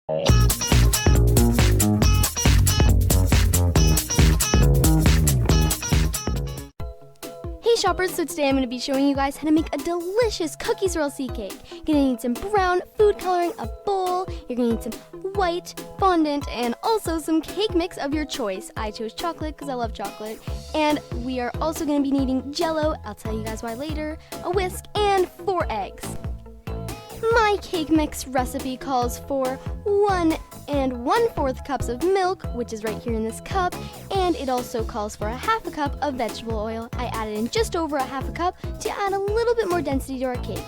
Hey shoppers, so today I'm going to be showing you guys how to make a delicious cookie Swirl C cake. You're going to need some brown food coloring, a bowl, you're going to need some white fondant, and also some cake mix of your choice. I chose chocolate because I love chocolate. And we are also going to be needing Jell-O, I'll tell you guys why later, a whisk, and 4 eggs. My cake mix recipe calls for 1 1/4 cups of milk, which is right here in this cup, and it also calls for a 1/2 cup of vegetable oil. I added in just over a 1/2 cup to add a little bit more density to our cake.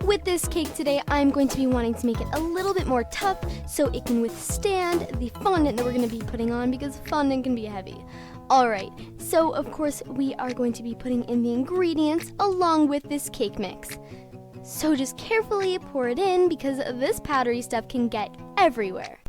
With this cake today, I'm going to be wanting to make it a little bit more tough so it can withstand the fondant that we're going to be putting on, because fondant can be heavy. Alright, so of course we are going to be putting in the ingredients along with this cake mix. So just carefully pour it in because this powdery stuff can get everywhere.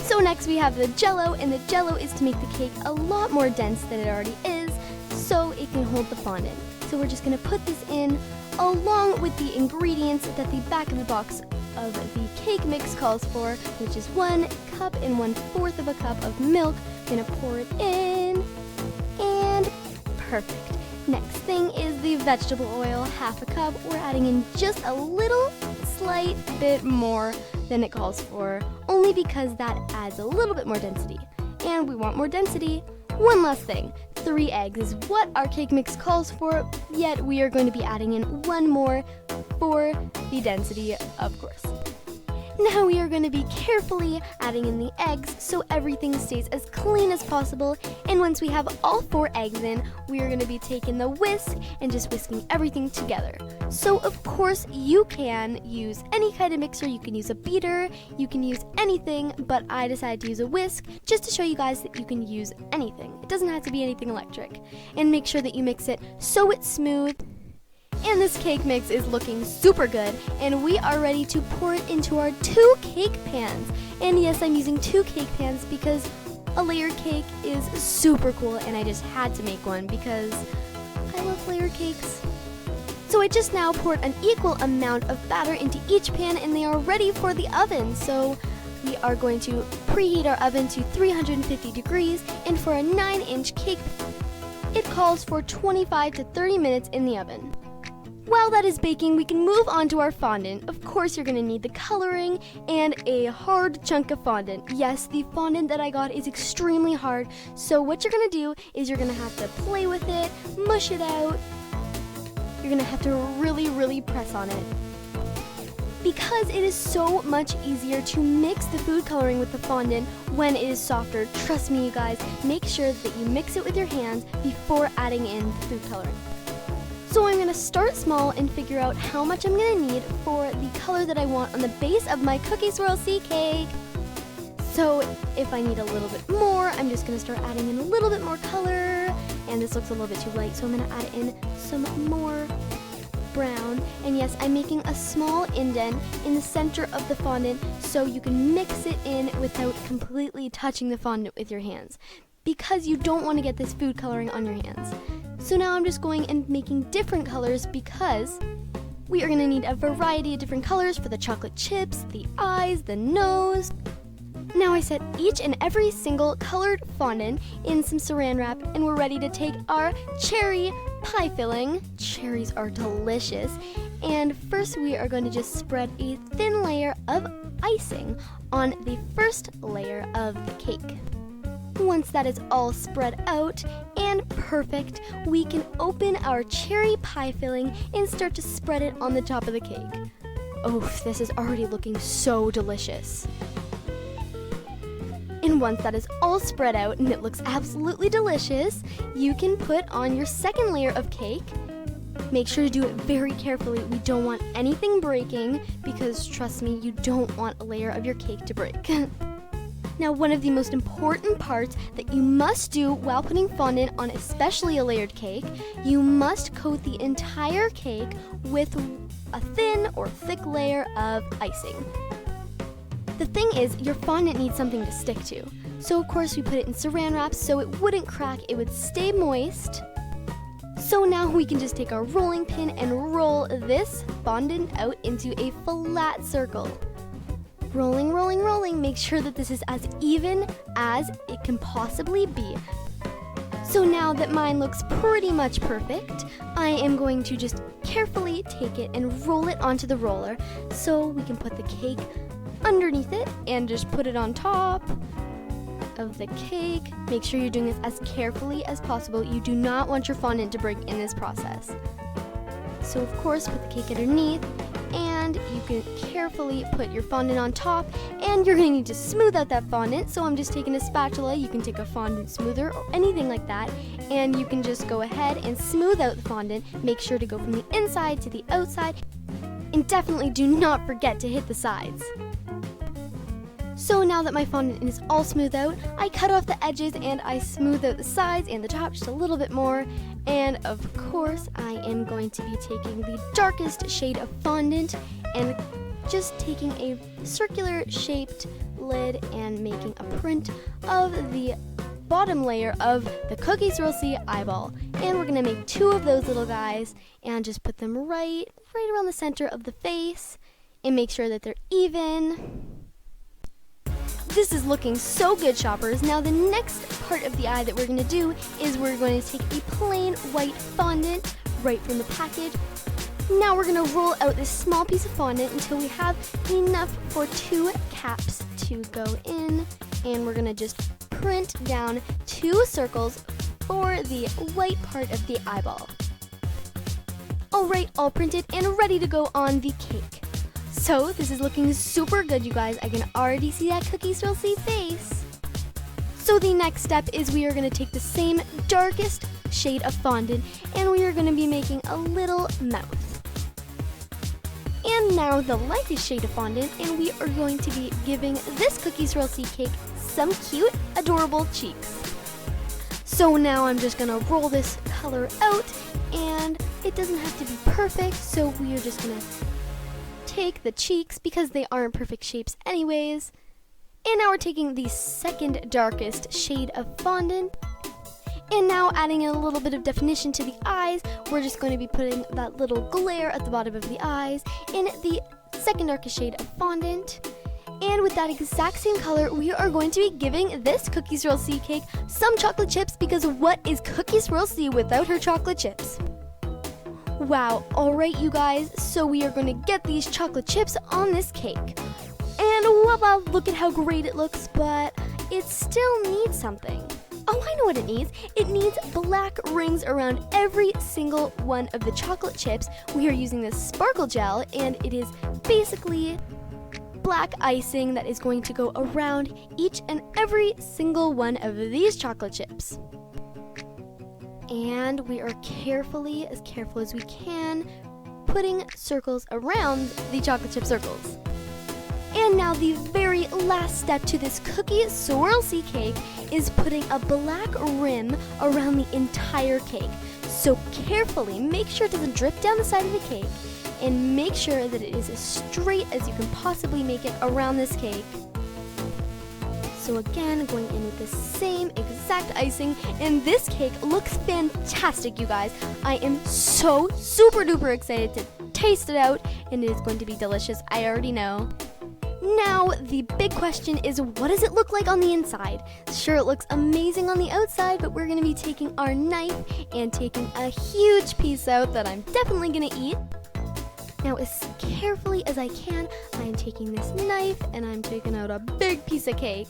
So next we have the Jell-O, and the Jell-O is to make the cake a lot more dense than it already is so it can hold the fondant. So we're just going to put this in along with the ingredients that the back of the box of the cake mix calls for, which is 1 cup and 1/4 cup of milk. I'm going to pour it in, and perfect. Next thing is the vegetable oil, 1/2 cup. We're adding in just a little slight bit more than it calls for, only because that adds a little bit more density. And we want more density. One last thing, 3 eggs is what our cake mix calls for, yet we are going to be adding in 1 more for the density, of course. Now we are going to be carefully adding in the eggs so everything stays as clean as possible, and once we have all 4 eggs in, we are going to be taking the whisk and just whisking everything together. So of course you can use any kind of mixer, you can use a beater, you can use anything, but I decided to use a whisk just to show you guys that you can use anything. It doesn't have to be anything electric. And make sure that you mix it so it's smooth. And this cake mix is looking super good, and we are ready to pour it into our 2 cake pans. And yes, I'm using 2 cake pans because a layered cake is super cool, and I just had to make one because I love layered cakes. So I just now poured an equal amount of batter into each pan, and they are ready for the oven. So we are going to preheat our oven to 350 degrees, and for a 9-inch cake, it calls for 25 to 30 minutes in the oven. While that is baking, we can move on to our fondant. Of course, you're going to need the coloring and a hard chunk of fondant. Yes, the fondant that I got is extremely hard, so what you're going to do is you're going to have to play with it, mush it out. You're going to have to really press on it. Because it is so much easier to mix the food coloring with the fondant when it is softer. Trust me, you guys, make sure that you mix it with your hands before adding in the food coloring. So I'm going to start small and figure out how much I'm going to need for the color that I want on the base of my cookie Swirl C cake. So if I need a little bit more, I'm just going to start adding in a little bit more color. And this looks a little bit too light, so I'm going to add in some more brown. And yes, I'm making a small indent in the center of the fondant so you can mix it in without completely touching the fondant with your hands, because you don't want to get this food coloring on your hands. So now I'm just going and making different colors because we are going to need a variety of different colors for the chocolate chips, the eyes, the nose. Now I set each and every single colored fondant in some saran wrap, and we're ready to take our cherry pie filling. Cherries are delicious. And first we are going to just spread a thin layer of icing on the first layer of the cake. Once that is all spread out and perfect, we can open our cherry pie filling and start to spread it on the top of the cake. Oh, this is already looking so delicious. And once that is all spread out and it looks absolutely delicious, you can put on your second layer of cake. Make sure to do it very carefully. We don't want anything breaking because, trust me, you don't want a layer of your cake to break. Now, one of the most important parts that you must do while putting fondant on especially a layered cake, you must coat the entire cake with a thin or thick layer of icing. The thing is, your fondant needs something to stick to. So of course we put it in saran wrap so it wouldn't crack, it would stay moist. So now we can just take our rolling pin and roll this fondant out into a flat circle. Rolling, rolling, rolling. Make sure that this is as even as it can possibly be. So now that mine looks pretty much perfect, I am going to just carefully take it and roll it onto the roller so we can put the cake underneath it and just put it on top of the cake. Make sure you're doing this as carefully as possible. You do not want your fondant to break in this process. So of course, put the cake underneath, and you can carefully put your fondant on top, and you're going to need to smooth out that fondant. So I'm just taking a spatula. You can take a fondant smoother or anything like that, and you can just go ahead and smooth out the fondant. Make sure to go from the inside to the outside, and definitely do not forget to hit the sides. So now that my fondant is all smoothed out, I cut off the edges and I smooth out the sides and the top just a little bit more. And of course, I am going to be taking the darkest shade of fondant and just taking a circular shaped lid and making a print of the bottom layer of the Cookie Swirl C eyeball. And we're gonna make 2 of those little guys and just put them right around the center of the face and make sure that they're even. This is looking so good, shoppers. Now the next part of the eye that we're going to do is we're going to take a plain white fondant right from the package. Now we're going to roll out this small piece of fondant until we have enough for 2 caps to go in. And we're going to just print down 2 circles for the white part of the eyeball. Alright, all printed and ready to go on the cake. So this is looking super good, you guys. I can already see that Cookie Swirl C face. So the next step is we are going to take the same darkest shade of fondant and we are going to be making a little mouth. And now the lightest shade of fondant, and we are going to be giving this Cookie Swirl C cake some cute, adorable cheeks. So now I'm just going to roll this color out, and it doesn't have to be perfect, so we are just going to take the cheeks because they aren't perfect shapes anyways. And now we're taking the second darkest shade of fondant, and now adding in a little bit of definition to the eyes. We're just going to be putting that little glare at the bottom of the eyes in the second darkest shade of fondant. And with that exact same color, we are going to be giving this Cookie Swirl C cake some chocolate chips, because what is Cookie Swirl C without her chocolate chips? Wow, alright you guys, so we are going to get these chocolate chips on this cake. And wow, look at how great it looks, but it still needs something. Oh, I know what it needs. It needs black rings around every single one of the chocolate chips. We are using this sparkle gel, and it is basically black icing that is going to go around each and every single one of these chocolate chips. And we are as careful as we can, putting circles around the chocolate chip circles. And now the very last step to this Cookie Swirl C cake is putting a black rim around the entire cake. So carefully make sure it doesn't drip down the side of the cake, and make sure that it is as straight as you can possibly make it around this cake. So again, going in with the same exact icing, and this cake looks fantastic, you guys. I am so super duper excited to taste it out, and it is going to be delicious, I already know. Now, the big question is, what does it look like on the inside? Sure, it looks amazing on the outside, but we're going to be taking our knife and taking a huge piece out that I'm definitely going to eat. Now, as carefully as I can, I'm taking this knife and I'm taking out a big piece of cake.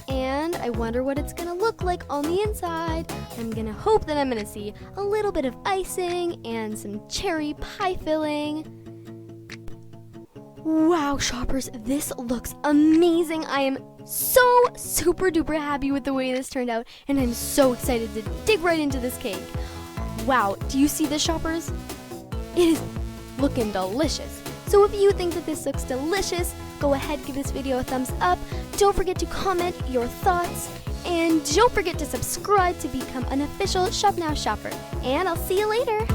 And I wonder what it's gonna look like on the inside. I'm gonna hope that I'm gonna see a little bit of icing and some cherry pie filling. Wow, shoppers, this looks amazing. I am so super duper happy with the way this turned out, and I'm so excited to dig right into this cake. Wow, do you see this, shoppers? It is looking delicious. So if you think that this looks delicious, go ahead, give this video a thumbs up. Don't forget to comment your thoughts, and don't forget to subscribe to become an official Shopnow shopper. And I'll see you later.